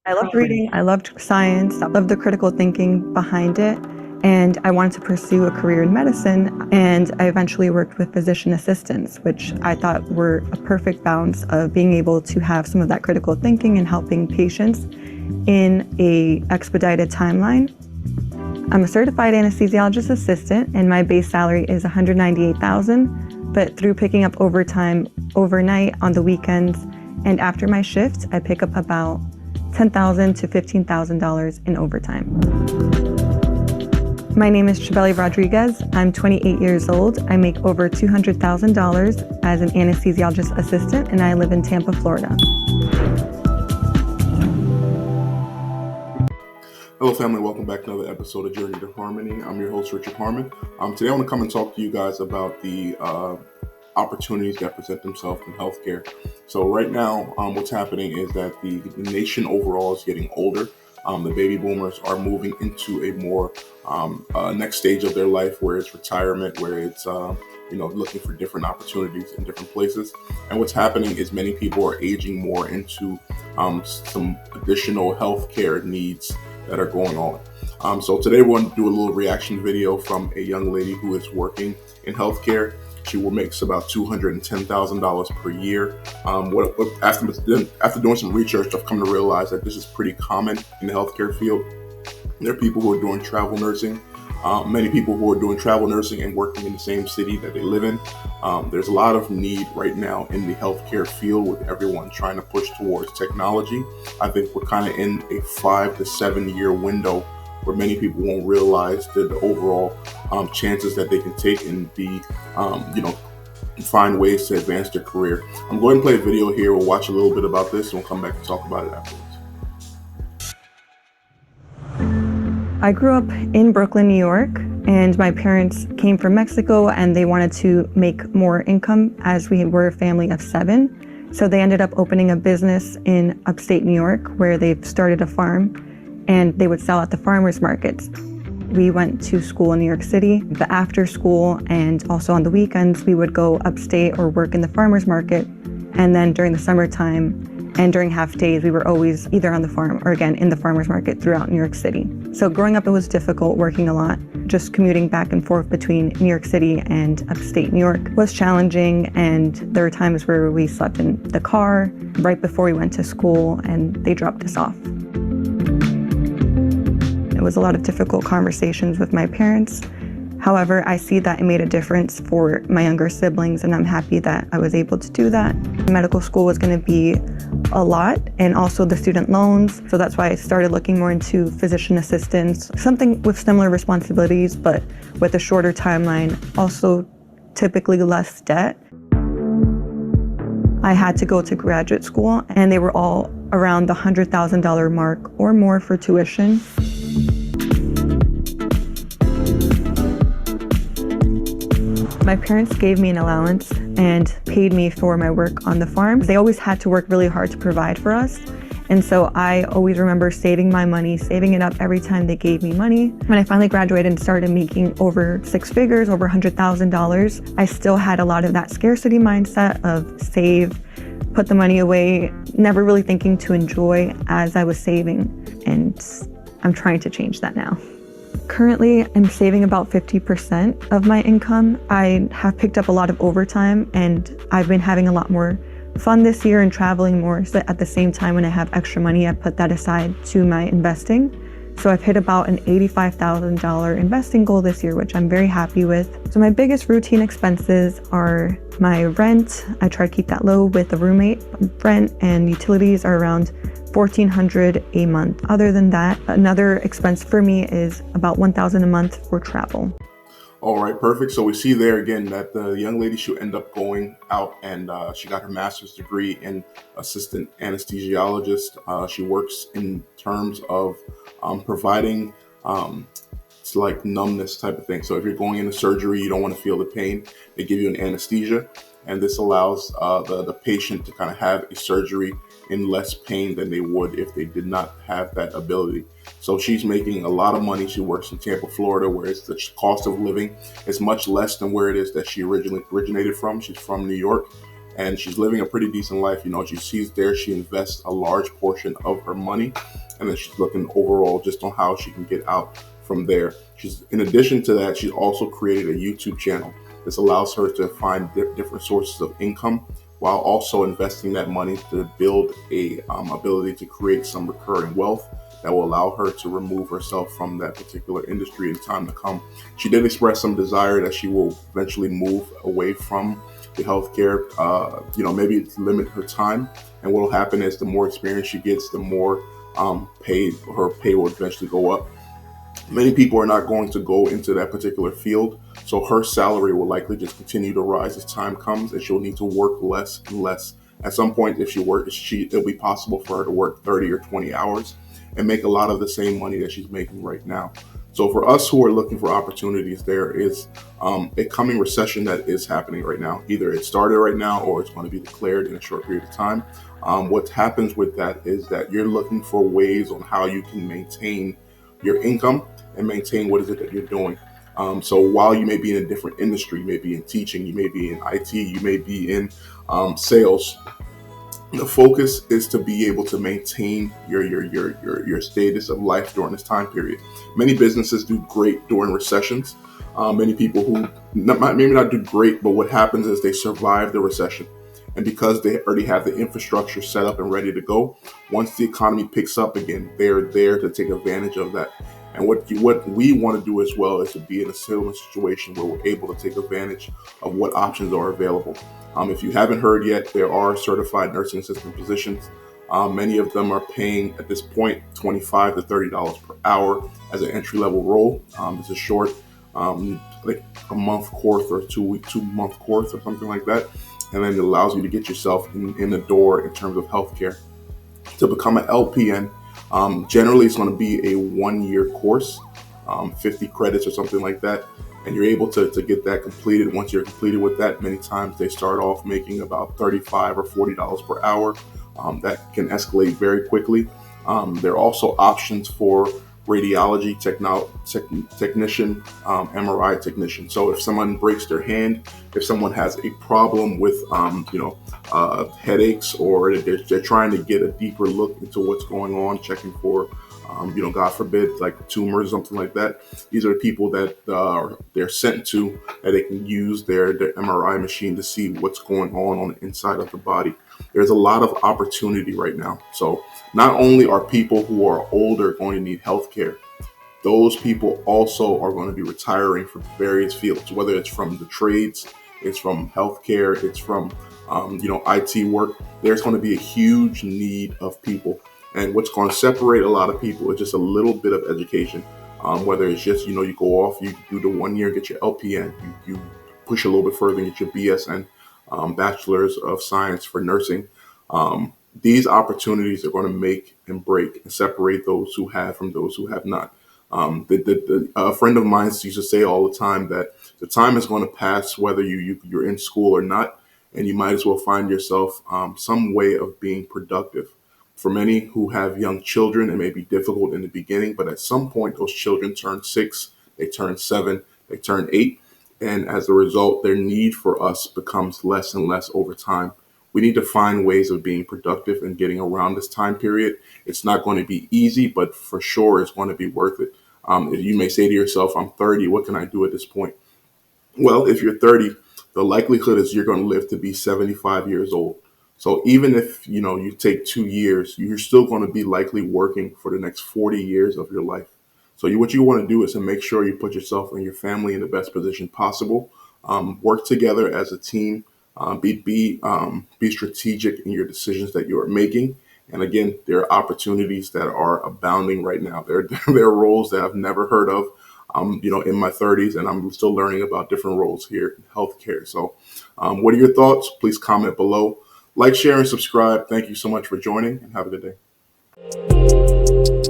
I loved reading, I loved science, I loved the critical thinking behind it, and I wanted to pursue a career in medicine, and I eventually worked with physician assistants, which I thought were a perfect balance of being able to have some of that critical thinking and helping patients in a expedited timeline. I'm a certified anesthesiologist assistant, and my base salary is $198,000, but through picking up overtime overnight on the weekends and after my shift, I pick up about $10,000 to $15,000 in overtime. My name is Chabeli Rodriguez. I'm 28 years old. I make over $200,000 as an anesthesiologist assistant, and I live in Tampa, Florida. Hello family, welcome back to another episode of Journey to Harmony. I'm your host, Richard Harmon. Today I want to come and talk to you guys about the opportunities that present themselves in healthcare. So right now, what's happening is that the nation overall is getting older. The baby boomers are moving into a more next stage of their life where it's retirement, where it's looking for different opportunities in different places. And what's happening is many people are aging more into some additional healthcare needs that are going on. So today we're going to do a little reaction video from a young lady who is working in healthcare. She makes about $210,000 per year. After doing some research, I've come to realize that this is pretty common in the healthcare field. There are people who are doing travel nursing. Many people who are doing travel nursing and working in the same city that they live in. There's a lot of need right now in the healthcare field with everyone trying to push towards technology. I think we're kind of in a 5 to 7 year window where many people won't realize the overall chances that they can take and be, find ways to advance their career. I'm going to play a video here. We'll watch a little bit about this and we'll come back and talk about it afterwards. I grew up in Brooklyn, New York, and my parents came from Mexico and they wanted to make more income as we were a family of 7. So they ended up opening a business in upstate New York where they've started a farm and they would sell at the farmers markets. We went to school in New York City, but after school and also on the weekends, we would go upstate or work in the farmers market. And then during the summertime and during half days, we were always either on the farm or again in the farmers market throughout New York City. So growing up, it was difficult working a lot. Just commuting back and forth between New York City and upstate New York was challenging. And there were times where we slept in the car right before we went to school and they dropped us off. It was a lot of difficult conversations with my parents. However, I see that it made a difference for my younger siblings, and I'm happy that I was able to do that. Medical school was going to be a lot, and also the student loans. So that's why I started looking more into physician assistants, something with similar responsibilities, but with a shorter timeline, also typically less debt. I had to go to graduate school, and they were all around the $100,000 mark or more for tuition. My parents gave me an allowance and paid me for my work on the farm. They always had to work really hard to provide for us. And so I always remember saving my money, saving it up every time they gave me money. When I finally graduated and started making over 6 figures, over $100,000, I still had a lot of that scarcity mindset of save, put the money away, never really thinking to enjoy as I was saving. And I'm trying to change that now. Currently, I'm saving about 50% of my income. I have picked up a lot of overtime and I've been having a lot more fun this year and traveling more. So at the same time, when I have extra money, I put that aside to my investing. So I've hit about an $85,000 investing goal this year, which I'm very happy with. So my biggest routine expenses are my rent. I try to keep that low with a roommate. Rent and utilities are around $1,400 a month. Other than that, another expense for me is about $1,000 a month for travel. All right, perfect. So we see there again that the young lady should end up going out and she got her master's degree in assistant anesthesiologist. She works in terms of providing it's like numbness type of thing. So if you're going into surgery, you don't want to feel the pain, they give you an anesthesia. And this allows the patient to kind of have a surgery in less pain than they would if they did not have that ability. So she's making a lot of money. She works in Tampa, Florida, where it's the cost of living is much less than where it is that she originated from. She's from New York, and she's living a pretty decent life. You know, she invests a large portion of her money and then she's looking overall just on how she can get out from there. She's, in addition to that, she's also created a YouTube channel. This allows her to find different sources of income while also investing that money to build a ability to create some recurring wealth that will allow her to remove herself from that particular industry in time to come. She did express some desire that she will eventually move away from the healthcare, maybe limit her time. And what will happen is the more experience she gets, the more her pay will eventually go up. Many people are not going to go into that particular field, so her salary will likely just continue to rise as time comes, and she'll need to work less and less. At some point, if it'll be possible for her to work 30 or 20 hours and make a lot of the same money that she's making right now. So for us who are looking for opportunities, there is a coming recession that is happening right now. Either it started right now or it's going to be declared in a short period of time. What happens with that is that you're looking for ways on how you can maintain your income and maintain what is it that you're doing. So while you may be in a different industry, you may be in teaching, you may be in IT, you may be in sales, the focus is to be able to maintain your status of life during this time period. Many businesses do great during recessions. Many people who maybe not do great, but what happens is they survive the recession. And because they already have the infrastructure set up and ready to go, once the economy picks up again, they're there to take advantage of that. And what we want to do as well is to be in a similar situation where we're able to take advantage of what options are available. If you haven't heard yet, there are certified nursing assistant positions. Many of them are paying at this point $25 to $30 per hour as an entry level role. It's a short, like a month course or 2-month course or something like that. And then it allows you to get yourself in the door in terms of healthcare. To become an LPN, generally it's going to be a 1-year course, 50 credits or something like that. And you're able to get that completed. Once you're completed with that, many times they start off making about $35 or $40 per hour. That can escalate very quickly. There are also options for radiology technician, MRI technician. So if someone breaks their hand, if someone has a problem with headaches, or they're trying to get a deeper look into what's going on, checking for God forbid, like tumors or something like that. These are people that they're sent to, that they can use their MRI machine to see what's going on the inside of the body. There's a lot of opportunity right now. So not only are people who are older going to need healthcare, those people also are going to be retiring from various fields, whether it's from the trades, it's from healthcare, it's from IT work. There's going to be a huge need of people. And what's going to separate a lot of people is just a little bit of education. Whether it's just, you go off, you do the 1 year, get your LPN, you push a little bit further and get your BSN, Bachelor's of Science for nursing. These opportunities are going to make and break and separate those who have from those who have not. A friend of mine used to say all the time that the time is going to pass whether you're in school or not, and you might as well find yourself some way of being productive. For many who have young children, it may be difficult in the beginning, but at some point, those children turn 6, they turn 7, they turn 8. And as a result, their need for us becomes less and less over time. We need to find ways of being productive and getting around this time period. It's not going to be easy, but for sure, it's going to be worth it. You may say to yourself, I'm 30, what can I do at this point? Well, if you're 30, the likelihood is you're going to live to be 75 years old. So even if, you take 2 years, you're still going to be likely working for the next 40 years of your life. So what you want to do is to make sure you put yourself and your family in the best position possible. Work together as a team. Be strategic in your decisions that you are making. And again, there are opportunities that are abounding right now. There are roles that I've never heard of, in my 30s, and I'm still learning about different roles here in healthcare. So what are your thoughts? Please comment below. Like, share, and subscribe. Thank you so much for joining, and have a good day.